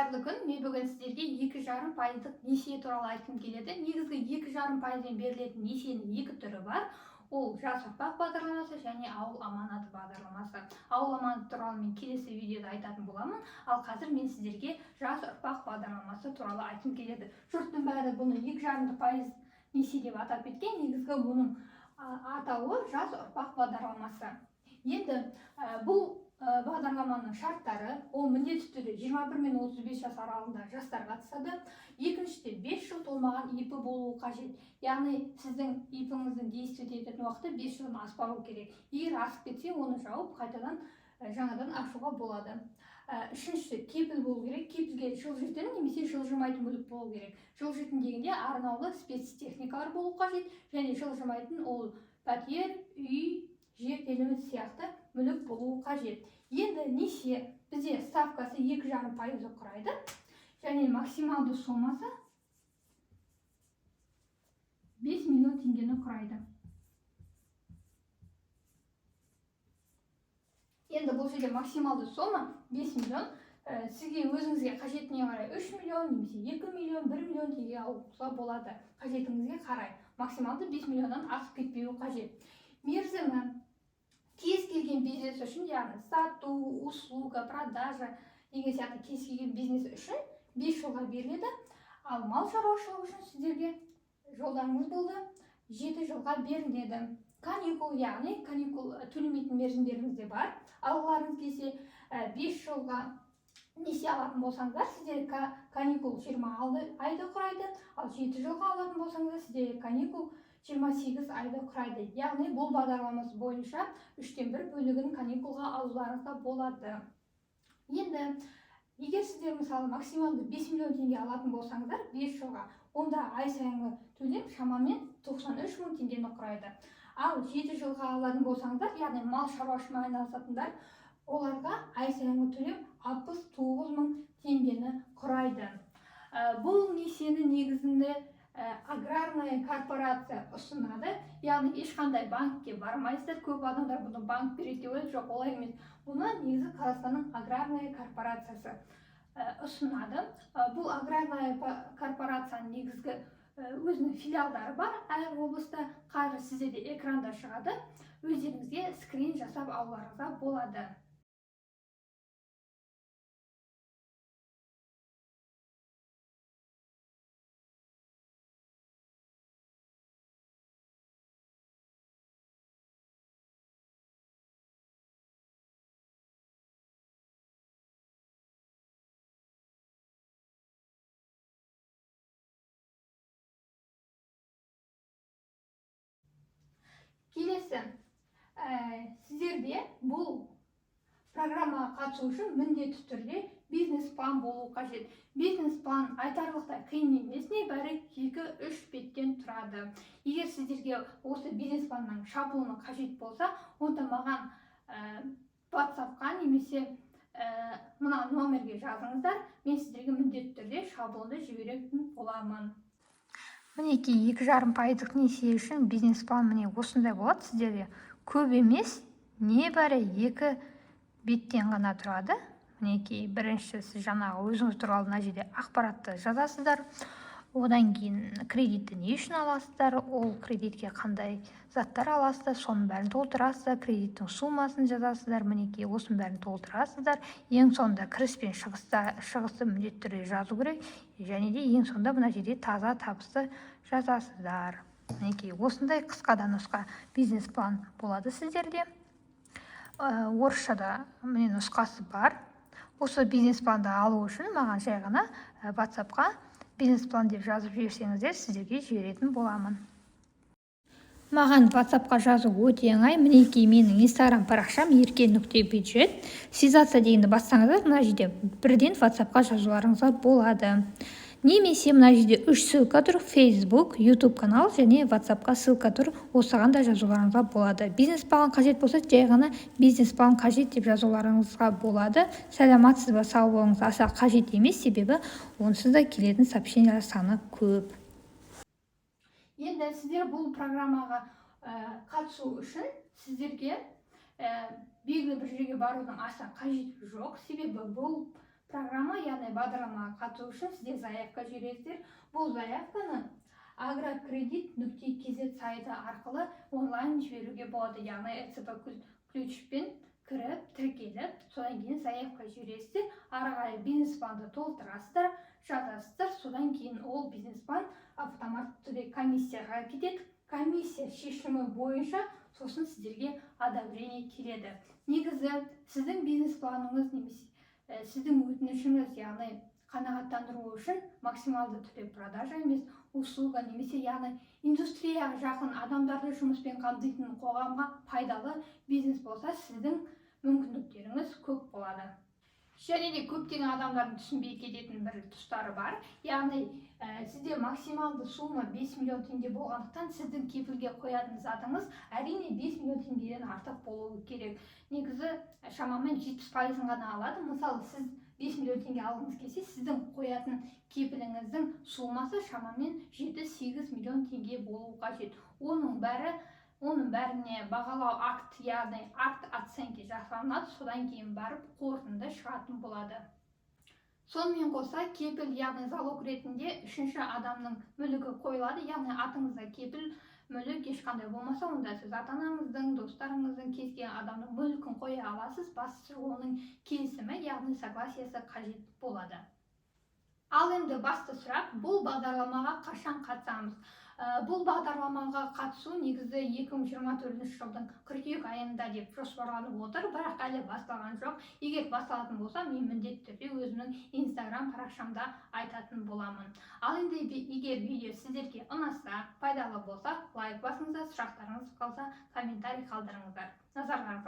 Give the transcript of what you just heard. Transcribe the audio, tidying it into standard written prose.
қайырлы күн. Мен бүгін сіздерге 2,5% несие туралы айтқым келеді. Негізгі 2,5%-пен берілетін несиенің екі түрі бар. Ол жас ұрпақ бағдарламасы және ауыл аманаты бағдарламасы. Ауыл аманаты туралы мен келесі видеода айтатын боламын. Ал қазір мен сіздерге жас ұрпақ бағдарламасы туралы айтқым келеді. Жұрттың бәрі бұны 2,5% несие деп атап кеткен. Негізгі бұның атауы жас ұрпақ бағдарламасы. Енді бұл бағдарламаның шарттары, ол міндетті түрде 21 мен 35 жас аралығында жастар қатысады. Екіншіден 5 жыл толмаған ИП болуы қажет. Яғни сіздің ИП-іңіздің действие ететін уақыты 5 жылдан аспауы керек. Егер асып кетсе, оны жауып қайтадан жаңадан ашуға болады. Үшіншісі, кепіл болу керек. Кепілге жылжитын немесе жылжымайтын мүлік болу керек. Жылжитын дегенде арнаулы спецтехникалар болу қажет, және жылжымайтын ол пәтер, үй, жер телімі сияқты мүлік болуы қажет. Енді несие бізде ставкасы 2,5% құрайды, және максималды сомасы 5 миллион теңгені құрайды. Енді бұл жерде максималды сома 5 миллион. Сізге өзіңізге қажетіне қарай 3 миллион немесе 2 миллион, 1 миллион теңге алуға болады. Қажетіңізге қарай. Максималды 5 миллионнан асып кетпеуі қажет. Мерзімі кез келген бизнес үшін, яғни сату, услуга, продажа деген сияқты кез келген бизнес үшін 5 жылға беріледі. Ал мал шаруашылығы үшін сіздерге жолдарыңыз болды 7 жылға беріледі. Каникул, яғни каникул төлемейтін мерзімдеріңіз де бар. Алғыларыңыз келсе 5 жылға несие алатын болсаңыздар, сіздерге каникул 26 айды құрайды. Ал 7 жылға алатын болсаңыздар, сіздерге каникул 28 айды құрайды. Яғни бұл бағдарламасы бойынша 3/1 бөлігін каникулға алуларыңызға болады. Енді егер сіздер мысалы максималды 5 миллион теңге алатын болсаңыздар 5 жылға, онда ай сайынғы төлем шамамен 93 мың теңгені құрайды. Ал 7 жылға алатын болсаңыздар, яғни мал шаруашылығымен айналысатындар, оларға ай сайынғы төлем 69 мың теңгені құрайды. Бұл несиені негізінде аграрная корпорация ұсынады, яғни ешқандай банкке бармайсыздар. Көп адамдар бұны банк береді деп ойлайды, жоқ, олай емес. Бұны негізі Қазақстанның аграрная корпорациясы ұсынады. Бұл аграрная корпорацияның негізгі өзінің филиалдары бар. Әр облыста қазір сіздерде экранда шығады. Өздеріңізге скрин жасап алуларыңызға болады. Келесі, сіздерде бұл программаға қатысу үшін міндетті түрде бизнес-план болу қажет. Бизнес-план айтарлықтай қиын емес, небәрі 2-3 беттен тұрады. Егер сіздерге осы бизнес-планның шаблоны қажет болса, онда маған WhatsApp-қа немесе мына номерге жазыңыздар. Мен сіздерге міндетті түрде шаблонды жіберетін боламын. Мінеки 2,5% несие үшін бизнес-план міне осындай болады. Сіздерде көп емес, небәрі 2 беттен ғана тұрады. Мінеки бірінші сіз жаңағы өзіңіз туралы мына жерде ақпаратты жазасыздар. Одан кейін кредитті не үшін аласыздар, ол кредитке қандай заттар аласыздар, соның бәрін толтырасыздар, кредиттің суммасын жазасыздар, мінеки осының бәрін толтырасыздар. Ең соңында кіріс пен шығысты міндетті түрде жазу керек, және де ең соңында мына жерде таза табысты жазасыздар. Мінеки осындай қысқада нұсқа бизнес-план болады сіздерде. Орысшада міне нұсқасы бар. Осы бизнес-планды алу үшін маған жай ғана WhatsApp-қа бизнес-план деп жазып жіберсеңіздер, сіздерге жіберетін боламын. Маған WhatsApp-қа жазу өте оңай. Мінеки менің Instagram парақшам erken.budget. Связаться дегенді бассаңыздар, мына жерде бірден WhatsApp-қа жазуларыңызға болады. Немесе мына жерде 3 ссылка тұр: Facebook, YouTube канал және WhatsApp-қа ссылка тұр. Осыған да жазуларыңызға болады. Бизнес-план қажет болса, жай ғана бизнес-план қажет деп жазуларыңызға болады. Сәлематсыз ба, сау болыңыз, аса қажет емес, себебі онсыз да келетін сообщениялар саны көп. Енді сіздер бұл программаға қатысу үшін сіздерге белгілі бір жерге барудың аса қажеті жоқ. Себебі бұл программа, яғни бағдарламаға қатысу үшін сіздер заявка жібересіздер. Бұл заявканы agrokredit.kz сайты арқылы онлайн жіберуге болады. Яғни ЭЦБ ключпен кіріп, тіркеліп, содан кейін заявка жібересіздер. Ары қарай бизнес планды толтырасыздар, жазасыздар. Содан кейін ол бизнес план автоматты түрде комиссияға кетеді. Комиссия шешімі бойынша сосын сіздерге одобрение келеді. Негізі сіздің бизнес планыңыз немесе сіздің өтінішіңіз, яғни қанағаттандыру үшін максималды түрде продажа емес, услуга немесе яғни индустрияға жақын адамдарды жұмыспен қамтитын қоғамға пайдалы бизнес болса, сіздің мүмкіндіктеріңіз көп болады. Және де көптеген адамдардың түсінбей кететін бір тұстары бар. Яғни сізде максималды сумма 5 миллион теңге болғандықтан сіздің кепілге қоятын затыңыз әрине 5 миллион теңгеден артық болуы керек. Негізі шамамен 70% ғана алады. Мысалы, сіз 5 миллион теңге алғыңыз келсе, сіздің қоятын кепіліңіздің суммасы шамамен 7-8 миллион теңге болуы қажет. Оның бәріне бағалау акт, яғни акт оценки жасалынады, содан кейін барып қорытынды шығатын болады. Сонымен қоса, кепіл, яғни залог ретінде үшінші адамның мүлігі қойылады, яғни атыңызда кепіл мүлік ешқандай болмаса, онда сіз ата-анаңыздың, достарыңыздың, кез келген адамның мүлкін қоя аласыз, бастысы оның келісімі, яғни согласиясы қажет болады. Ал енді басты сұрақ, бұл бағдарламаға қашан қатысамыз? Бұл бағдарламаға қатысу негізі 2024 жылдың қыркүйек айында деп жоспарланып отыр, бірақ әлі басталған жоқ. Егер басталатын болса, мен міндетті түрде өзімнің Instagram парақшамда айтатын боламын. Ал енді егер видео сіздерге ұнаса, пайдалы болса, лайк басыңыздар, сұрақтарыңыз қалса, комментарий қалдырыңыздар. Назарларыңызға